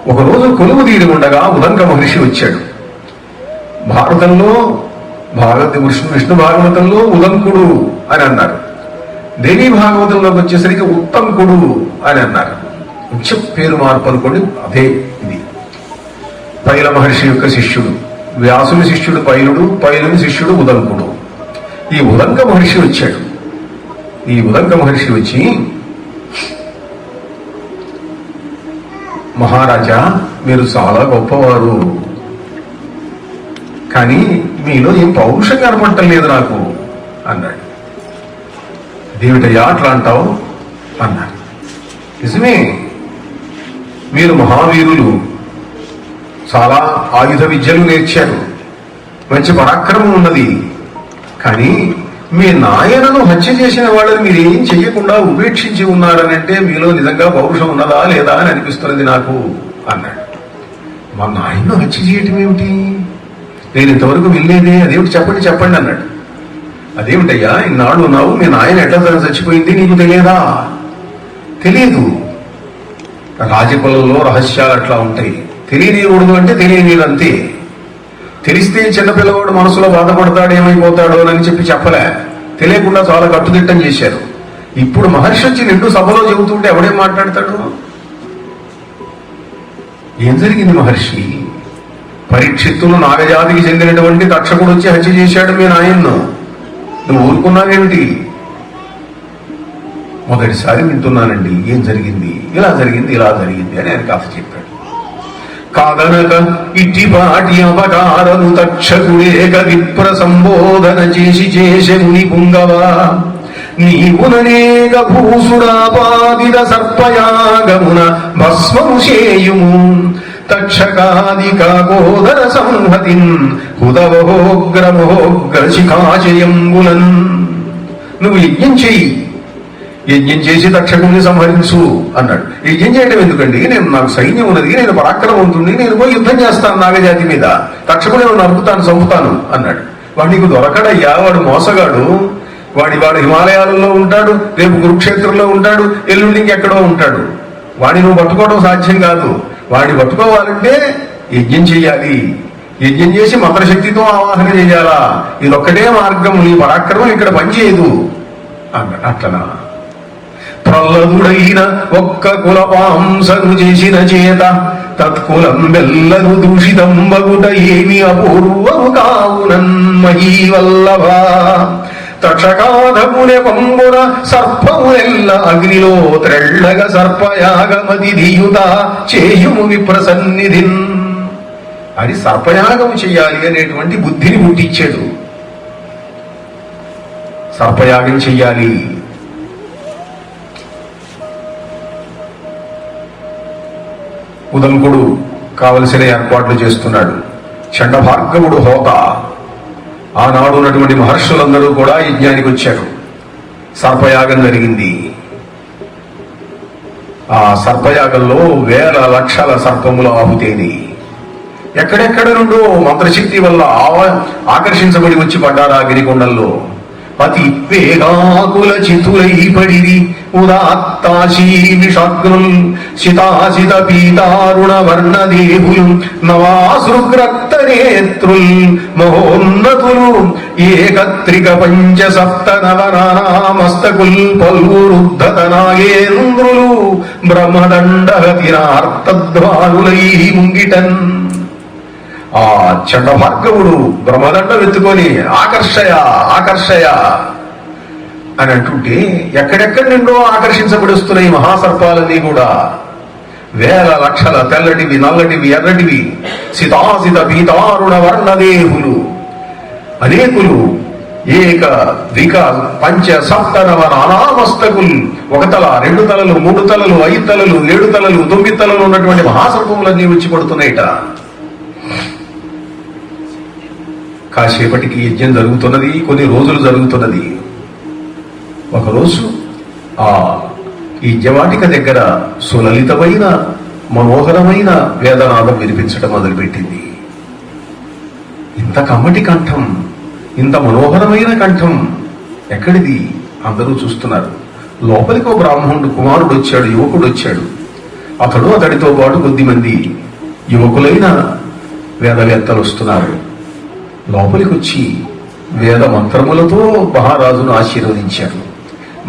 ఒకరోజు కొలువు తీరి ఉండగా ఉదంక మహర్షి వచ్చాడు. భారతంలో విష్ణు భాగవతంలో ఉదంకుడు అని అన్నారు. దేవీ భాగవతంలోకి వచ్చేసరికి ఉత్తంకుడు అని అన్నారు. కొంచెం పేరు మార్పు అనుకోండి, అదే ఇది. పైల మహర్షి యొక్క శిష్యుడు, వ్యాసుని శిష్యుడు పైలుడు, పైలుని శిష్యుడు ఉదంకుడు. ఈ ఉదంక మహర్షి వచ్చాడు. ఈ ఉదంక మహర్షి వచ్చి, మహారాజా మీరు చాలా గొప్పవారు, కానీ మీలో ఏం పౌరుషం కనపడటం లేదు నాకు అన్నాడు. దేవిటయ్యా అట్లా అంటావు అన్నాడు. నిజమే, మీరు మహావీరులు, చాలా ఆయుధ విద్యలు నేర్చారు, మంచి పరాక్రమం ఉన్నది. కానీ మీ నాయనను హత్య చేసిన వాళ్ళని మీరేం చెయ్యకుండా ఉపేక్షించి ఉన్నారనంటే మీలో నిజంగా పౌరుషం ఉన్నదా లేదా అని అనిపిస్తున్నది నాకు అన్నాడు. మా నాయనను హత్య చేయటం ఏమిటి? నేను ఇంతవరకు వినలేదే, అదేమిటి చెప్పండి అన్నాడు. అదేమిటయ్యా ఇన్నాళ్ళు ఉన్నావు, మీ నాయన ఎట్లా చచ్చిపోయింది నీకు తెలియదా? తెలియదు. రాజకులంలో రహస్యాలు అట్లా ఉంటాయి. తెలియనియకూడదు అంటే తెలియనియదు అంతే. తెలిస్తే చిన్నపిల్లవాడు మనసులో బాధపడతాడు, ఏమైపోతాడో అని చెప్పలే. తెలియకుండా చాలా కట్టుదిట్టం చేశారు. ఇప్పుడు మహర్షి వచ్చి నిండు సభలో చెబుతుంటే ఎవడేం మాట్లాడతాడు? ఏం జరిగింది మహర్షి? పరీక్షిత్తులు నాగజాతికి చెందినటువంటి తక్షకుడు వచ్చి హత్య చేశాడు మీ నాయన్ను, నువ్వు ఊరుకున్నావేమిటి? మొదటిసారి వింటున్నానండి, ఏం జరిగింది? ఇలా జరిగింది అని ఆయన కథ చెప్పాడు. కాదనక ఇట్టిపాటి అపకారము తక్షకుడేక విప్ర సంబోధన చేసెముని పుంగవా, నీవుననేక భూసురాపాదిత సర్పయాగమున భస్మము చేయుము, తక్షకాది కాకోదర సంహతిన్ హుదవోగ్రమోగ్ర శిఖాచయంబులన్. నువ్వు యజ్ఞం చెయ్యి, యజ్ఞం చేసి తక్షకుడిని సంహరించు అన్నాడు. యజ్ఞం చేయడం ఎందుకండి? నాకు సైన్యం ఉన్నది, నేను పరాక్రమవంతుడిని, నేను పోయి యుద్ధం చేస్తాను నాగజాతి మీద, తక్షకుడే నరుకుతాను, చంపుతాను అన్నాడు. వాడు నీకు దొరకడయ్యా, వాడు మోసగాడు. వాడు హిమాలయాలలో ఉంటాడు, రేపు కురుక్షేత్రంలో ఉంటాడు, ఎల్లుండి ఇంకెక్కడో ఉంటాడు. వాడిని నువ్వు పట్టుకోవడం సాధ్యం కాదు. వాడిని పట్టుకోవాలంటే యజ్ఞం చెయ్యాలి. యజ్ఞం చేసి మంత్రశక్తితో ఆవాహన చెయ్యాలా, ఇదొక్కటే మార్గం, నీ పరాక్రమం ఇక్కడ పనిచేయదు అన్నాడు. అట్లనా? ప్రహ్లదుడైన ఒక్క కులపాంసను చేసిన చేత తత్కులం వెల్లను దూషితంబగుట ఏమి అపూర్వము కావునన్మయీ వల్లభ, తక్షకాధమునే పంబున సర్పమునెల్ల అగ్నిలో త్రెళ్ళగ సర్పయాగమది దియుత చేయుము విప్రసన్నిధిన్ అని సర్పయాగము చెయ్యాలి అనేటువంటి బుద్ధిని పుట్టించాడు. సర్పయాగం చెయ్యాలి. ఉదంకుడు కావలసిన ఏర్పాట్లు చేస్తున్నాడు. చండభార్గవుడు హోత. ఆనాడు ఉన్నటువంటి మహర్షులందరూ కూడా యజ్ఞానికి వచ్చారు. సర్పయాగం జరిగింది. ఆ సర్పయాగంలో వేల లక్షల సర్పముల ఆహుతేని. ఎక్కడెక్కడ నుండో మంత్రశక్తి వల్ల ఆకర్షించబడి వచ్చి పడ్డారు ఆ గిరికొండల్లో. అతి వేగాకుల చితులై పడిరి ఉదాత్తాశీ విషాగ్నుల్ శితాశిత పీతారుణ వర్ణదేవులు నవాసృగ్రక్త నేత్రుల్ మహోన్నతులు ఏకత్రిక పంచ సప్త నవనామస్తకుల్ పల్వురుద్ధత నాగేంద్రులు బ్రహ్మదండహతిరార్తద్వారులై ముంగిటన్. ఆ చండభార్గవుడు బ్రహ్మదండం ఎత్తుకొని ఆకర్షయ అని అంటుంటే ఎక్కడెక్కడి నుండో ఆకర్షించబడుస్తున్నాయి మహాసర్పాలన్నీ కూడా. వేల లక్షల తెల్లటివి, నల్లటివి, ఎర్రటివి, సితాసిత పీతారుణ వర్ణదేహులు అనేకులు, ఏక ద్విక పంచ సప్తనవ నానామస్తకులు, ఒక తల, రెండు తలలు, మూడు తలలు, 5 తలలు, 7 తలలు, 9 తలలు ఉన్నటువంటి మహాసర్పములన్నీ వచ్చి పడుతున్నాయిట. కాసేపటికి యజ్ఞం జరుగుతున్నది, కొన్ని రోజులు జరుగుతున్నది. ఒకరోజు ఆ యజ్ఞవాటిక దగ్గర సులలితమైన మనోహరమైన వేదనాదం వినిపించడం మొదలుపెట్టింది. ఇంత కమ్మటి కంఠం, ఇంత మనోహరమైన కంఠం ఎక్కడిది? అందరూ చూస్తున్నారు. లోపలికి ఒక బ్రాహ్మణుడు కుమారుడు వచ్చాడు, యువకుడు వచ్చాడు. అతడు అతడితో పాటు కొద్దిమంది యువకులైన వేదవేత్తలు వస్తున్నారు. లోపలికి వచ్చి వేద మంత్రములతో మహారాజును ఆశీర్వదించారు.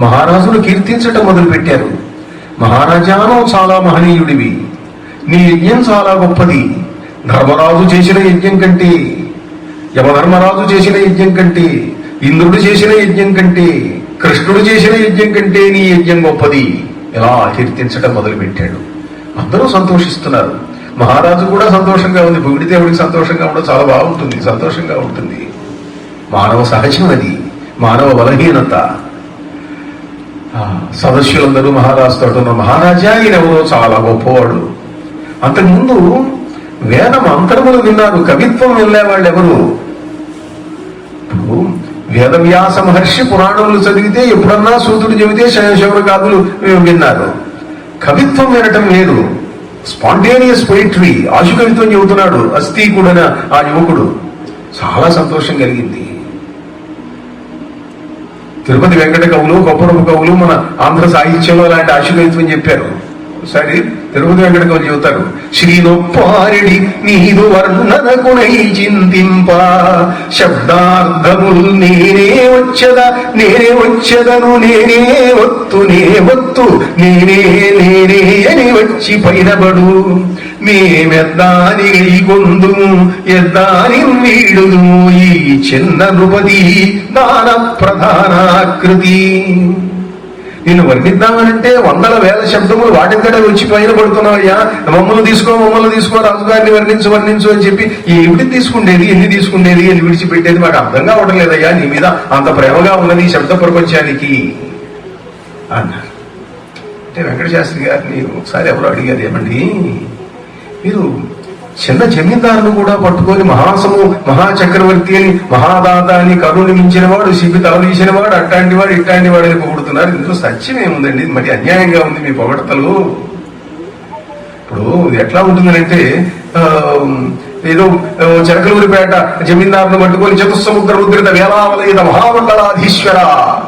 మహారాజును కీర్తించటం మొదలుపెట్టారు. మహారాజాను చాలా మహనీయుడివి, నీ యజ్ఞం చాలా గొప్పది. ధర్మరాజు చేసిన యజ్ఞం కంటే, యమధర్మరాజు చేసిన యజ్ఞం కంటే, ఇంద్రుడు చేసిన యజ్ఞం కంటే, కృష్ణుడు చేసిన యజ్ఞం కంటే నీ యజ్ఞం గొప్పది. ఇలా కీర్తించటం మొదలుపెట్టాడు. అందరూ సంతోషిస్తున్నారు. మహారాజు కూడా సంతోషంగా ఉంది. పొగిడితే ఎవరికి సంతోషంగా ఉండదు, చాలా బాగుంటుంది, సంతోషంగా ఉంటుంది. మానవ సహజం అది, మానవ బలహీనత. సదస్యులందరూ మహారాజుతో అంటున్నారు, మహారాజా ఈయన ఎవరో చాలా గొప్పవాడు. అంతకుముందు వేద మంత్రములు విన్నారు, కవిత్వం వెళ్ళేవాళ్ళు ఎవరు? ఇప్పుడు వేదవ్యాస మహర్షి పురాణములు చదివితే ఎప్పుడన్నా సూతుడు చెబితే శౌనకాదులు విన్నారు. కవిత్వం వినటం వేరు, స్పాంటేనియస్ పొయిట్రీ. ఆశు కవిత్వం చెబుతున్నాడు అస్థీకుడన ఆ యువకుడు. చాలా సంతోషం కలిగింది. తిరుపతి వెంకట కవులు, కొప్పరపు కవులు మన ఆంధ్ర సాహిత్యంలో అలాంటి ఆశు కవిత్వం చెప్పారు. ఒకసారి తిరుపతి వెంకట కవులు చెబుతారు, శ్రీనొప్పారెడి నీదు వర్ణనకునై చింతింప శబ్దార్థముల్ నేనే వచ్చదను నేనే వత్తు నేనే అని వచ్చి పైనబడు మేమెద్దాని గొందుము ఎద్దాని వీడుదుము ఈ చిన్న నృపతి దాన ప్రధానాకృతి. నిన్ను వర్ణిద్దామనంటే వందల వేల శబ్దములు వాటింతట వచ్చి పైన పడుతున్నావయ్యా. మమ్మల్ని తీసుకో రాజుగారిని వర్ణించు అని చెప్పి ఏమిటి తీసుకుండేది, ఎన్ని తీసుకుండేది, ఎన్ని విడిచిపెట్టేది మాకు అర్థం కావడం లేదయ్యా. నీ మీద అంత ప్రేమగా ఉన్నది శబ్ద ప్రపంచానికి అన్నారు. అంటే వెంకట శాస్త్రి గారిని ఒకసారి ఎవరు అడిగారు, ఏమండి మీరు చిన్న జమీందారును కూడా పట్టుకొని మహాచక్రవర్తి అని, మహాదాత అని, కరుణి మించిన వాడు, సిపి తలదీసిన వాడు, అట్టాంటి వాడు ఇట్టాంటి వాడు అని పొగుడుతున్నారు. ఇందులో సత్యం ఏముందండి? మరి అన్యాయంగా ఉంది మీ పొగడతలు. ఇప్పుడు ఎట్లా ఉంటుందంటే ఏదో చెరకలూరిపేట జమీందారును పట్టుకొని చతుస్సముద్ర రుద్రిత వేలావలయిత మహామండలాధీశ్వర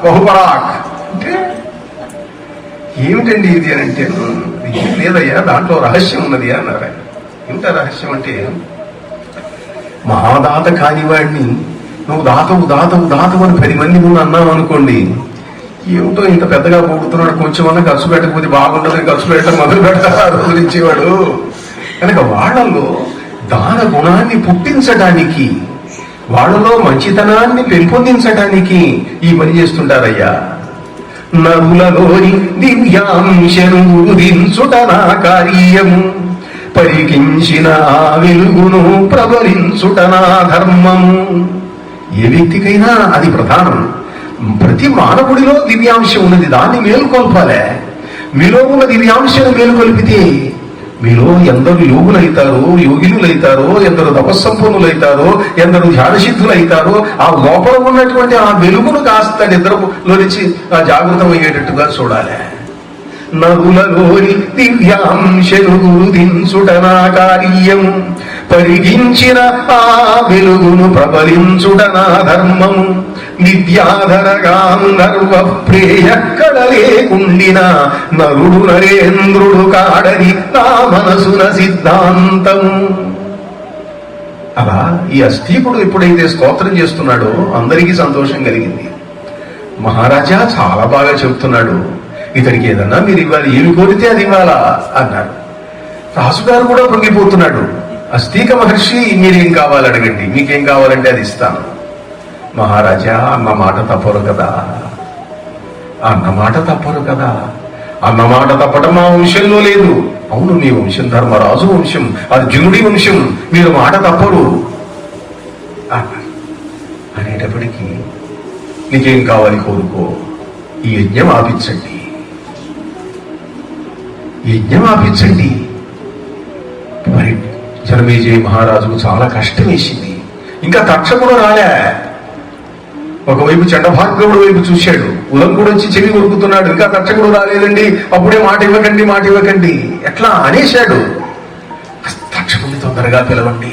బహుపరాక్ అంటే ఏమిటండి ఇది అని అంటే, లేదయ్యా దాంట్లో రహస్యం ఉన్నది అన్నారు ఆయన. ఎంత రహస్యం అంటే, మహాదాత కానివాడిని నువ్వు దాతవు అని 10 మంది ముందు అన్నావు అనుకోండి, ఏమిటో ఇంత పెద్దగా పోగుతున్నాడు, కొంచెమన్నా ఖర్చు పెట్టకపోతే బాగుండదని ఖర్చు పెట్టడం మొదలు పెడతారు వదిలించేవాడు. కనుక వాళ్ళలో దాన గుణాన్ని పుట్టించడానికి, వాళ్ళలో మంచితనాన్ని పెంపొందించడానికి ఈ పని చేస్తుంటారయ్యా. నరులలోని దివ్యాంశను గురుదించుట నా కార్యము, పరికించిన వెలుగును ప్రబలించుట నా ధర్మము. ఏ వ్యక్తికైనా అది ప్రధానం. ప్రతి మానవుడిలో దివ్యాంశం ఉన్నది, దాన్ని మేలుకొల్పాలే. మీలో ఉన్న దివ్యాంశను మేలుకొల్పితే మీలో ఎందరు యోగినులైతారో, ఎందరు తపస్సంపన్నులైతారో, ఎందరు ధ్యానసిద్ధులైతారో, ఆ లోపల ఉన్నటువంటి ఆ వెలుగును కాస్త నిద్రలో నుంచి జాగృతమయ్యేటట్టుగా చూడాలి. నరులలోని దివ్యాంశను గురుదించుట నా కార్యం, పరిగించిన ఆ వెలుగును ప్రబలించుట నా ధర్మము. విద్యాధర గాంధర్వ ప్రేయక్కడ లేకుండిన నరుడు నరేంద్రుడు కాడని నా మనసున సిద్ధాంతము. అలా ఈ అస్థీకుడు ఎప్పుడైతే స్తోత్రం చేస్తున్నాడో అందరికీ సంతోషం కలిగింది. మహారాజా చాలా బాగా చెబుతున్నాడు, ఇతడికి ఏదన్నా మీరు ఇవ్వాలి, ఏమి కోరితే అది ఇవ్వాలా అన్నారు. రాజుగారు కూడా పొంగిపోతున్నాడు. అస్థీక మహర్షి మీరేం కావాలి అడగండి, మీకేం కావాలంటే అది ఇస్తాను. మహారాజా అన్న మాట తప్పరు కదా, అన్నమాట తప్పటం మా వంశంలో లేదు. అవును, మీ వంశం ధర్మరాజు వంశం, అర్జునుడి వంశం, మీరు మాట తప్పరు అనేటప్పటికీ నీకేం కావాలి కోరుకో, ఈ యజ్ఞం ఆపించండి. మరి జనమేజయ మహారాజుకు చాలా కష్టం వేసింది. ఇంకా తక్షకుడు రాలే. ఒకవైపు చండభార్గవుడు వైపు చూశాడు, ఉదంకుడు వచ్చి చెవి కొరుకుతున్నాడు, ఇంకా తక్షకుడు రాలేదండి, అప్పుడే మాట ఇవ్వకండి. ఎట్లా అనేశాడు, తక్షకుడిని తొందరగా పిలవండి.